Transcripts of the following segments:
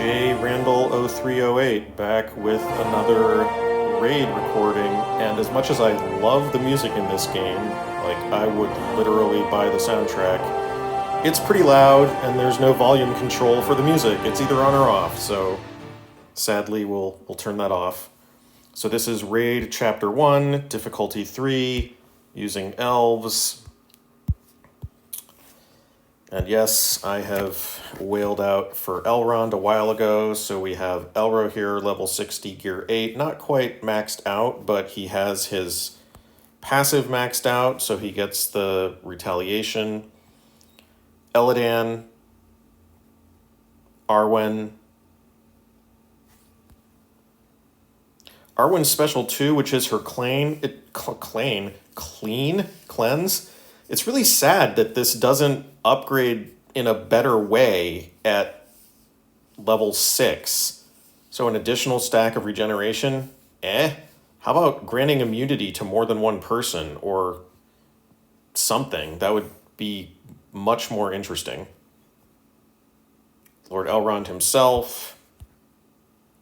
Randall 0308 back with another raid recording, and as much as I love the music in this game, like I would literally buy the soundtrack, it's pretty loud and there's no volume control for the music. It's either on or off, so sadly we'll turn that off. So this is Raid Chapter 1, Difficulty 3, using elves. And yes, I have wailed out for Elrond a while ago, so we have Elro here, level 60, gear 8. Not quite maxed out, but he has his passive maxed out, so he gets the retaliation. Elladan, Arwen's special 2, which is her cleanse. It's really sad that this doesn't upgrade in a better way at level 6. So an additional stack of regeneration? How about granting immunity to more than one person or something? That would be much more interesting. Lord Elrond himself.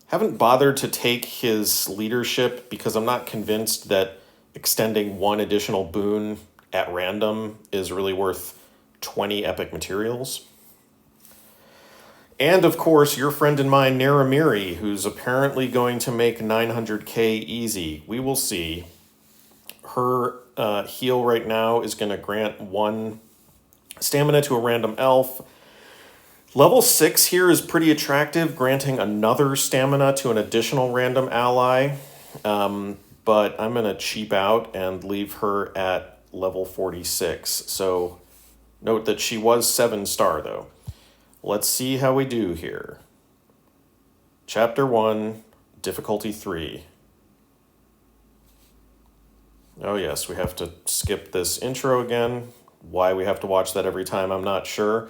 Haven't bothered to take his leadership because I'm not convinced that extending one additional boon at random is really worth 20 epic materials. And of course, your friend and mine, Naremiri, who's apparently going to make 900k easy. We will see. Her heal right now is going to grant 1 stamina to a random elf. Level 6 here is pretty attractive, granting another stamina to an additional random ally. But I'm going to cheap out and leave her at level 46. So note that she was 7-star though. Let's see how we do here. Chapter 1, Difficulty 3. Oh yes, we have to skip this intro again. Why we have to watch that every time, I'm not sure.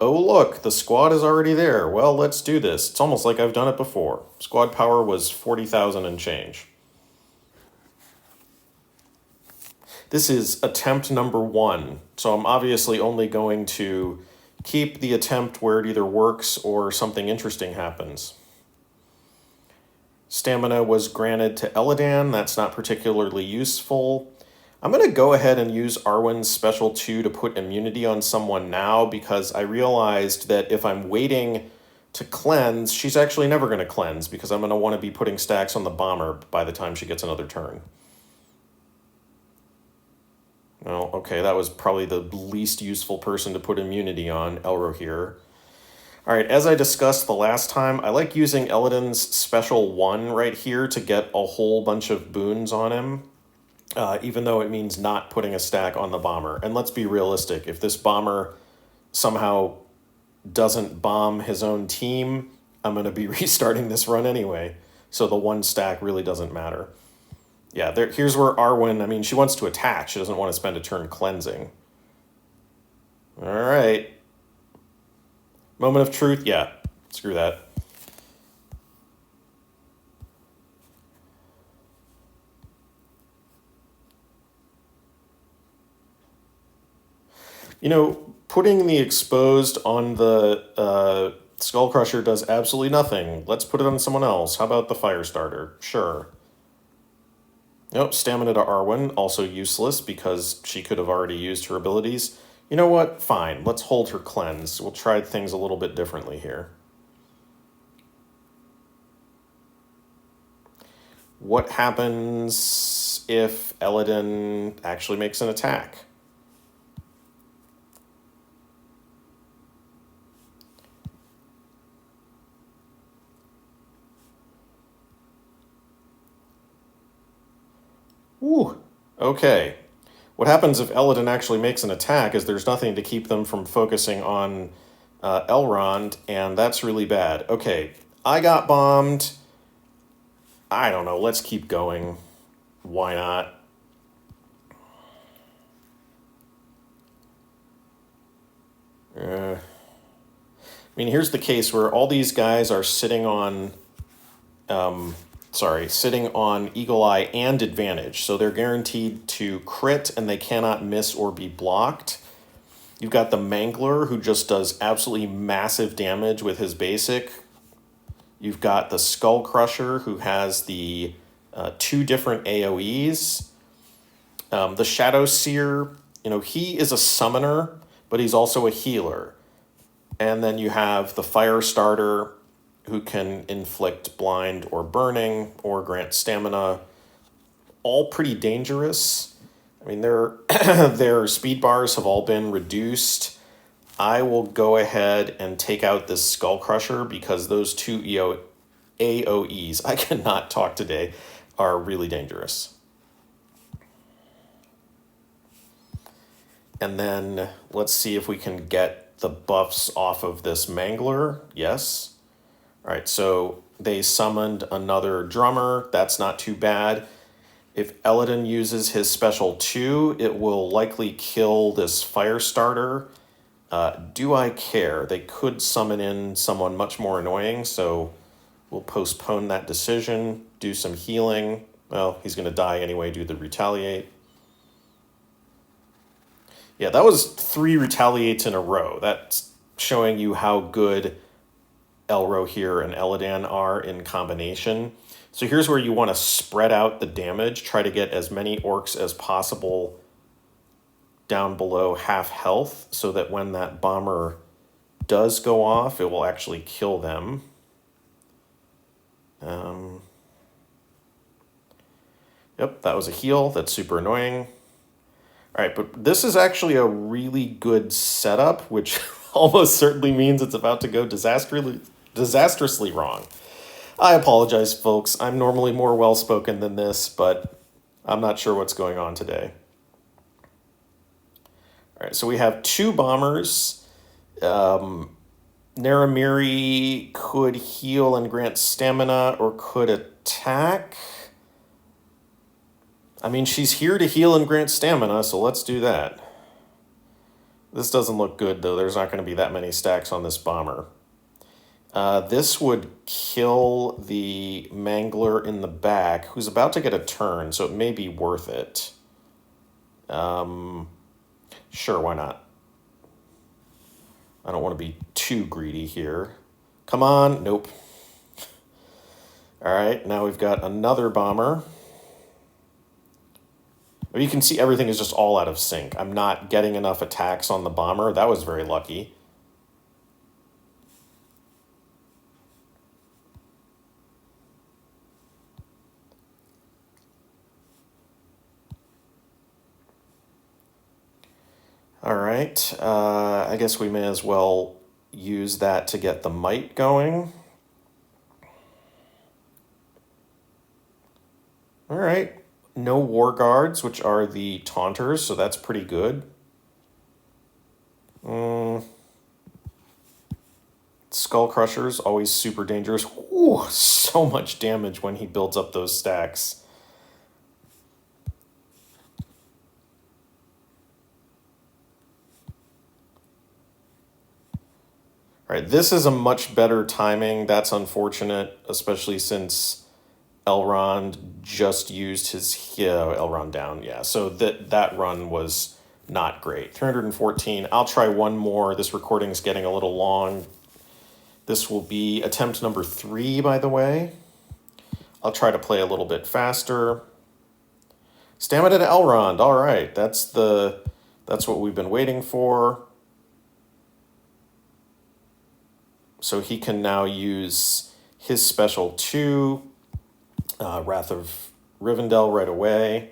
Oh look, the squad is already there. Well, let's do this. It's almost like I've done it before. Squad power was 40,000 and change. This is attempt number 1, so I'm obviously only going to keep the attempt where it either works or something interesting happens. Stamina was granted to Elladan. That's not particularly useful. I'm going to go ahead and use Arwen's special 2 to put immunity on someone now because I realized that if I'm waiting to cleanse, she's actually never going to cleanse because I'm going to want to be putting stacks on the bomber by the time she gets another turn. Well, okay, that was probably the least useful person to put immunity on, Elro here. All right, as I discussed the last time, I like using Elladan's special 1 right here to get a whole bunch of boons on him, even though it means not putting a stack on the bomber. And let's be realistic, if this bomber somehow doesn't bomb his own team, I'm going to be restarting this run anyway, so the 1 stack really doesn't matter. Yeah, here's where Arwen, she wants to attack. She doesn't want to spend a turn cleansing. All right. Moment of truth? Yeah, screw that. Putting the exposed on the Skull Crusher does absolutely nothing. Let's put it on someone else. How about the fire starter? Sure. Nope, stamina to Arwen, also useless because she could have already used her abilities. You know what? Fine, let's hold her cleanse. We'll try things a little bit differently here. What happens if Elladan actually makes an attack? Ooh, okay. What happens if Elladan actually makes an attack is there's nothing to keep them from focusing on Elrond, and that's really bad. Okay, I got bombed. I don't know, let's keep going. Why not? Here's the case where all these guys are sitting on sitting on Eagle Eye and Advantage. So they're guaranteed to crit and they cannot miss or be blocked. You've got the Mangler, who just does absolutely massive damage with his basic. You've got the Skull Crusher, who has the 2 different AoEs. The Shadow Seer, he is a summoner, but he's also a healer. And then you have the Fire Starter, who can inflict blind or burning or grant stamina. All pretty dangerous. I mean, their speed bars have all been reduced. I will go ahead and take out this Skull Crusher because those 2 AoEs, I cannot talk today, are really dangerous. And then let's see if we can get the buffs off of this Mangler. Yes. All right, so they summoned another drummer. That's not too bad. If Eladin uses his special 2, it will likely kill this fire starter. Do I care? They could summon in someone much more annoying, so we'll postpone that decision, do some healing. Well, he's going to die anyway, do the retaliate. Yeah, that was 3 retaliates in a row. That's showing you how good Elrohir and Eladan are in combination. So here's where you want to spread out the damage, try to get as many orcs as possible down below half health so that when that bomber does go off, it will actually kill them. Yep, that was a heal. That's super annoying. All right, but this is actually a really good setup, which almost certainly means it's about to go disastrously wrong. I apologize, folks. I'm normally more well-spoken than this, but I'm not sure what's going on today. All right, so we have 2 bombers. Naremiri could heal and grant stamina or could attack. I mean, she's here to heal and grant stamina, so let's do that. This doesn't look good, though. There's not going to be that many stacks on this bomber. This would kill the Mangler in the back, who's about to get a turn, so it may be worth it. Sure, why not? I don't want to be too greedy here. Come on. Nope. All right, now we've got another bomber. You can see everything is just all out of sync. I'm not getting enough attacks on the bomber. That was very lucky. All right. I guess we may as well use that to get the might going. All right. No war guards, which are the taunters, so that's pretty good. Skull Crushers, always super dangerous. Ooh, so much damage when he builds up those stacks. All right, this is a much better timing. That's unfortunate, especially since Elrond just used his Elrond down. Yeah, so that run was not great. 314. I'll try one more. This recording is getting a little long. This will be attempt number 3, by the way. I'll try to play a little bit faster. Stamina to Elrond. All right, that's what we've been waiting for. So he can now use his special 2. Wrath of Rivendell right away.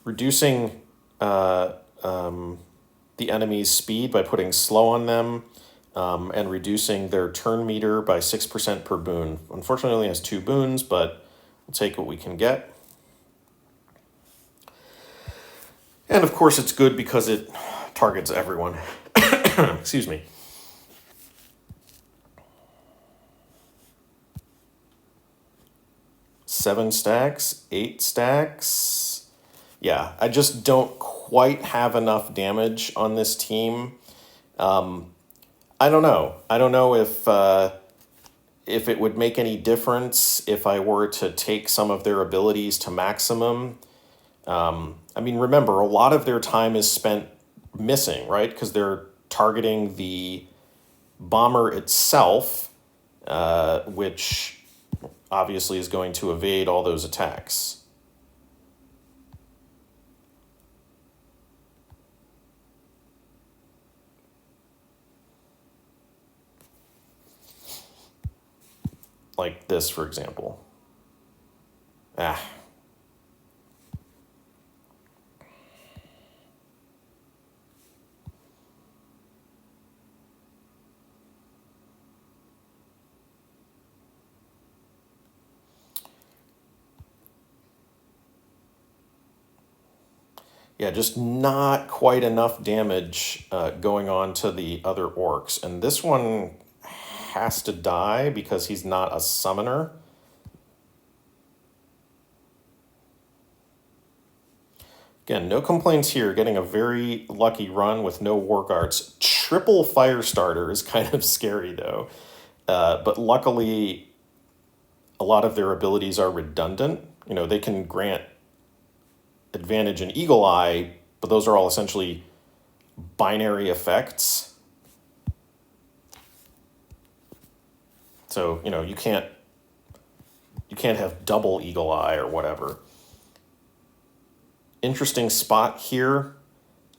Reducing the enemy's speed by putting slow on them and reducing their turn meter by 6% per boon. Unfortunately, it only has 2 boons, but we'll take what we can get. And of course, it's good because it targets everyone. Excuse me. Seven stacks, 8 stacks. Yeah, I just don't quite have enough damage on this team. I don't know. I don't know if it would make any difference if I were to take some of their abilities to maximum. I mean, remember, a lot of their time is spent missing, right? Because they're targeting the bomber itself. which obviously is going to evade all those attacks. Like this, for example. Ah. Yeah, just not quite enough damage going on to the other orcs. And this one has to die because he's not a summoner. Again, no complaints here. Getting a very lucky run with no war guards. Triple fire starter is kind of scary though. But luckily, a lot of their abilities are redundant. You know, they can grant advantage and eagle eye, but those are all essentially binary effects. So, you know, you can't have double eagle eye or whatever. Interesting spot here.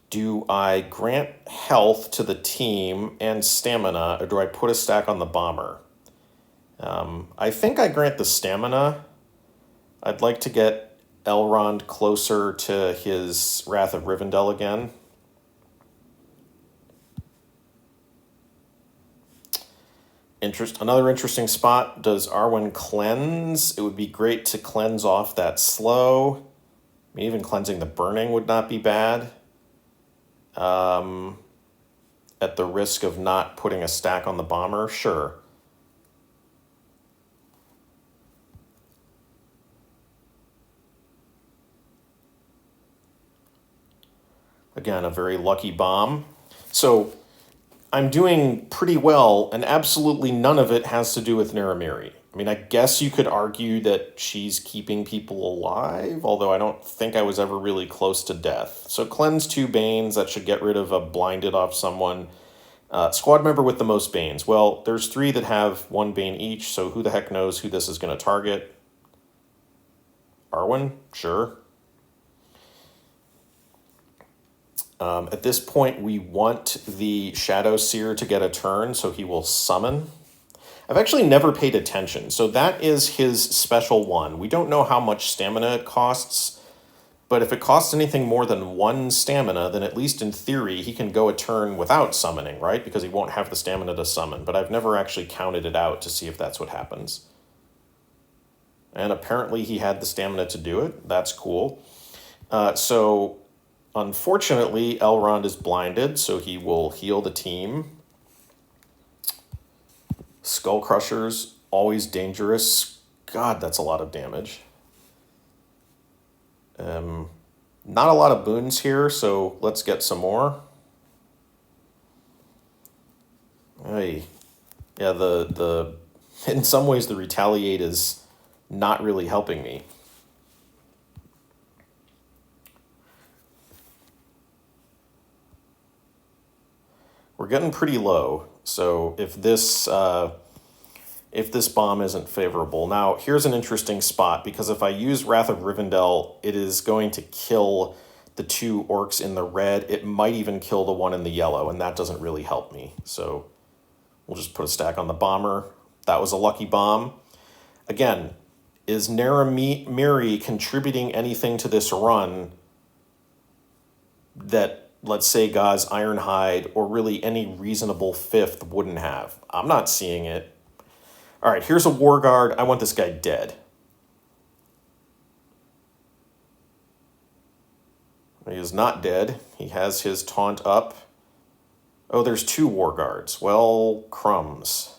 Do I grant health to the team and stamina, or do I put a stack on the bomber? I think I grant the stamina. I'd like to get Elrond closer to his Wrath of Rivendell again. Another interesting spot, does Arwen cleanse? It would be great to cleanse off that slow. I mean, even cleansing the burning would not be bad. At the risk of not putting a stack on the bomber, sure. Again, a very lucky bomb. So I'm doing pretty well, and absolutely none of it has to do with Naremiri. I mean, I guess you could argue that she's keeping people alive, although I don't think I was ever really close to death. So cleanse 2 Banes, that should get rid of a blinded off someone. Squad member with the most Banes. Well, there's 3 that have 1 Bane each, so who the heck knows who this is going to target? Arwen? Sure. At this point, we want the Shadow Seer to get a turn, so he will summon. I've actually never paid attention, so that is his special one. We don't know how much stamina it costs, but if it costs anything more than 1 stamina, then at least in theory, he can go a turn without summoning, right? Because he won't have the stamina to summon, but I've never actually counted it out to see if that's what happens. And apparently he had the stamina to do it. That's cool. So unfortunately, Elrond is blinded, so he will heal the team. Skull Crushers, always dangerous. God, that's a lot of damage. Not a lot of boons here, so let's get some more. Hey, yeah, the in some ways the retaliate is not really helping me. We're getting pretty low, so if this bomb isn't favorable. Now, here's an interesting spot, because if I use Wrath of Rivendell, it is going to kill the 2 orcs in the red. It might even kill the one in the yellow, and that doesn't really help me. So we'll just put a stack on the bomber. That was a lucky bomb. Again, is Naremiri contributing anything to this run that, let's say, Gau's Ironhide or really any reasonable 5th wouldn't have? I'm not seeing it. All right, here's a War Guard. I want this guy dead. He is not dead. He has his taunt up. Oh, there's 2 War Guards. Well, crumbs.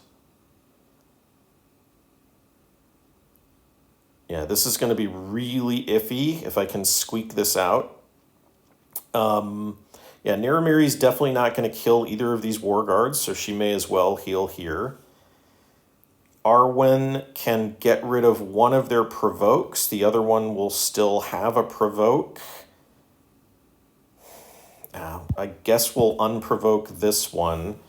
Yeah, this is going to be really iffy if I can squeak this out. Yeah, Naremiri's definitely not going to kill either of these War Guards, so she may as well heal here. Arwen can get rid of one of their provokes. The other one will still have a provoke. I guess we'll unprovoke this one.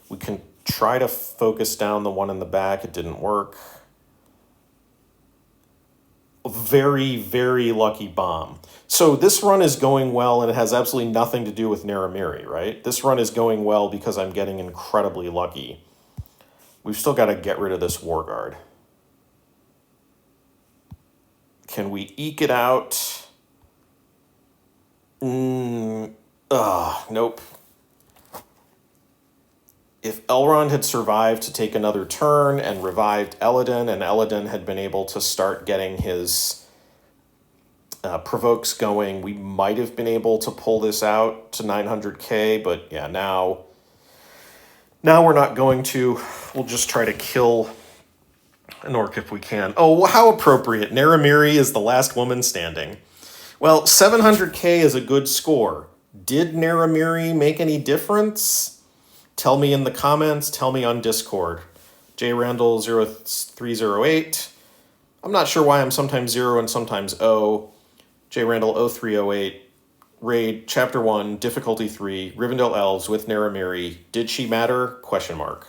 We can try to focus down the one in the back. It didn't work. Very, very lucky bomb. So this run is going well, and it has absolutely nothing to do with Naremiri, right? This run is going well because I'm getting incredibly lucky. We've still got to get rid of this War Guard. Can we eke it out? Nope. If Elrond had survived to take another turn and revived Elladan, and Elladan had been able to start getting his provokes going, we might have been able to pull this out to 900k, but yeah, now we're not going to. We'll just try to kill an orc if we can. Oh, how appropriate. Naremiri is the last woman standing. Well, 700k is a good score. Did Naremiri make any difference? Tell me in the comments. Tell me on Discord. JRandall0308. I'm not sure why I'm sometimes 0 and sometimes O. JRandall0308. Raid, Chapter 1, Difficulty 3, Rivendell Elves with Naremiri. Did she matter? Question mark.